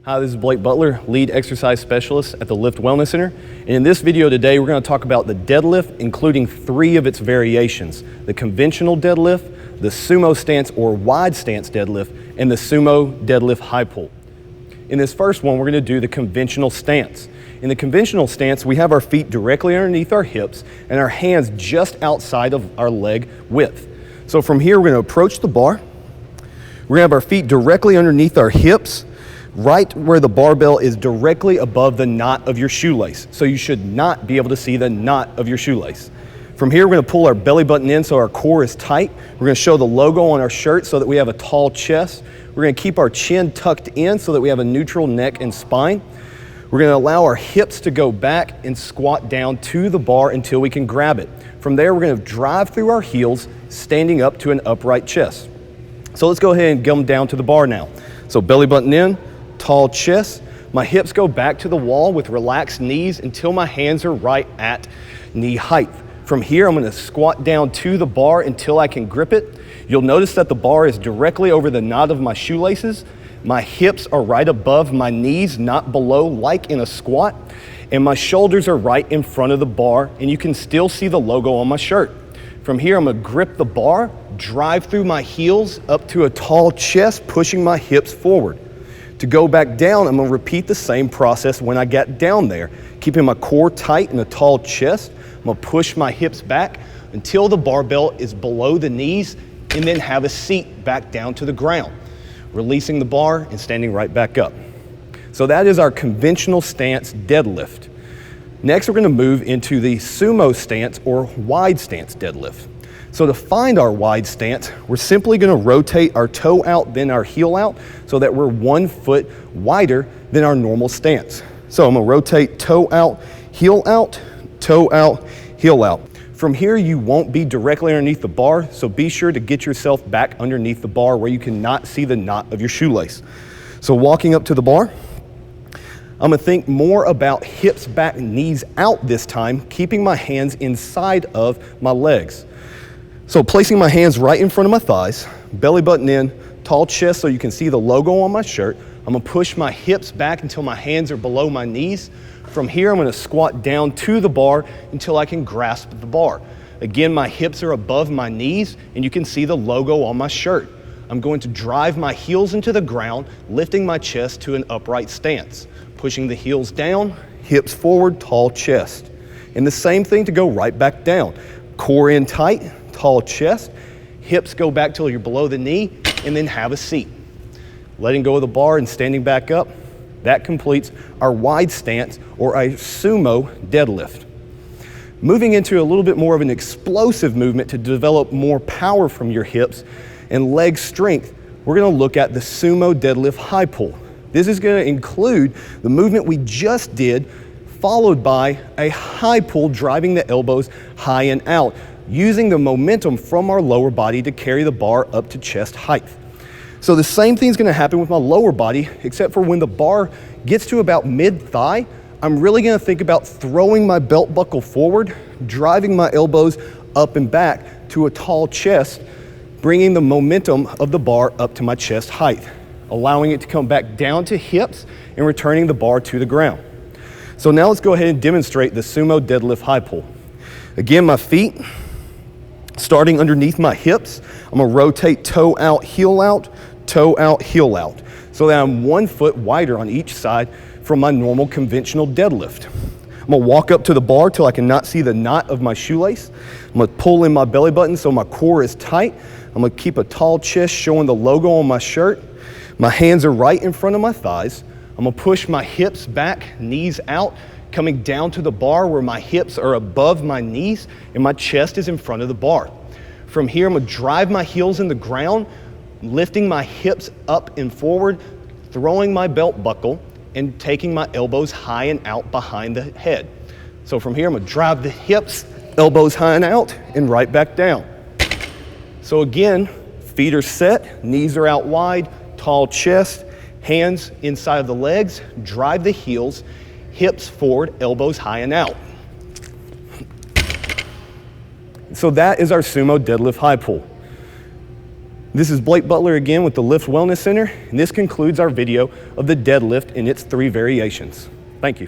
Hi, this is Blake Butler, lead exercise specialist at the Lift Wellness Center. And in this video today, we're going to talk about the deadlift, including 3 of its variations: the conventional deadlift, the sumo stance or wide stance deadlift, and the sumo deadlift high pull. In this first one, we're going to do the conventional stance. In the conventional stance, we have our feet directly underneath our hips and our hands just outside of our leg width. So from here, we're going to approach the bar. We're going to have our feet directly underneath our hips, right where the barbell is directly above the knot of your shoelace. So you should not be able to see the knot of your shoelace. From here, we're going to pull our belly button in so our core is tight. We're going to show the logo on our shirt so that we have a tall chest. We're going to keep our chin tucked in so that we have a neutral neck and spine. We're going to allow our hips to go back and squat down to the bar until we can grab it. From there, we're going to drive through our heels, standing up to an upright chest. So let's go ahead and come down to the bar now. So belly button in, tall chest. My hips go back to the wall with relaxed knees until my hands are right at knee height. From here, I'm going to squat down to the bar until I can grip it. You'll notice that the bar is directly over the knot of my shoelaces. My hips are right above my knees, not below like in a squat. And my shoulders are right in front of the bar, and you can still see the logo on my shirt. From here, I'm going to grip the bar, drive through my heels up to a tall chest, pushing my hips forward. To go back down, I'm going to repeat the same process when I get down there, keeping my core tight and a tall chest. I'm going to push my hips back until the barbell is below the knees, and then have a seat back down to the ground, releasing the bar and standing right back up. So that is our conventional stance deadlift. Next, we're going to move into the sumo stance or wide stance deadlift. So to find our wide stance, we're simply going to rotate our toe out, then our heel out, so that we're 1 foot wider than our normal stance. So I'm going to rotate toe out, heel out, toe out, heel out. From here, you won't be directly underneath the bar, so be sure to get yourself back underneath the bar where you cannot see the knot of your shoelace. So walking up to the bar, I'm going to think more about hips back, knees out this time, keeping my hands inside of my legs. So placing my hands right in front of my thighs, belly button in, tall chest so you can see the logo on my shirt. I'm going to push my hips back until my hands are below my knees. From here, I'm going to squat down to the bar until I can grasp the bar. Again, my hips are above my knees, and you can see the logo on my shirt. I'm going to drive my heels into the ground, lifting my chest to an upright stance. Pushing the heels down, hips forward, tall chest. And the same thing to go right back down. Core in tight, tall chest, hips go back till you're below the knee, and then have a seat. Letting go of the bar and standing back up, that completes our wide stance or a sumo deadlift. Moving into a little bit more of an explosive movement to develop more power from your hips and leg strength, we're going to look at the sumo deadlift high pull. This is going to include the movement we just did, followed by a high pull, driving the elbows high and out, using the momentum from our lower body to carry the bar up to chest height. So the same thing's going to happen with my lower body, except for when the bar gets to about mid-thigh, I'm really going to think about throwing my belt buckle forward, driving my elbows up and back to a tall chest, bringing the momentum of the bar up to my chest height, allowing it to come back down to hips and returning the bar to the ground. So now let's go ahead and demonstrate the sumo deadlift high pull. Again, my feet starting underneath my hips. I'm going to rotate toe out, heel out, so that I'm 1 foot wider on each side from my normal conventional deadlift. I'm going to walk up to the bar till I cannot see the knot of my shoelace. I'm going to pull in my belly button so my core is tight. I'm going to keep a tall chest showing the logo on my shirt. My hands are right in front of my thighs. I'm going to push my hips back, knees out, coming down to the bar where my hips are above my knees and my chest is in front of the bar. From here, I'm going to drive my heels in the ground, lifting my hips up and forward, throwing my belt buckle, and taking my elbows high and out behind the head. So from here, I'm going to drive the hips, elbows high and out, and right back down. So again, feet are set, knees are out wide, tall chest, hands inside of the legs, drive the heels, hips forward, elbows high and out. So that is our sumo deadlift high pull. This is Blake Butler again with the Lift Wellness Center, and this concludes our video of the deadlift in its 3 variations. Thank you.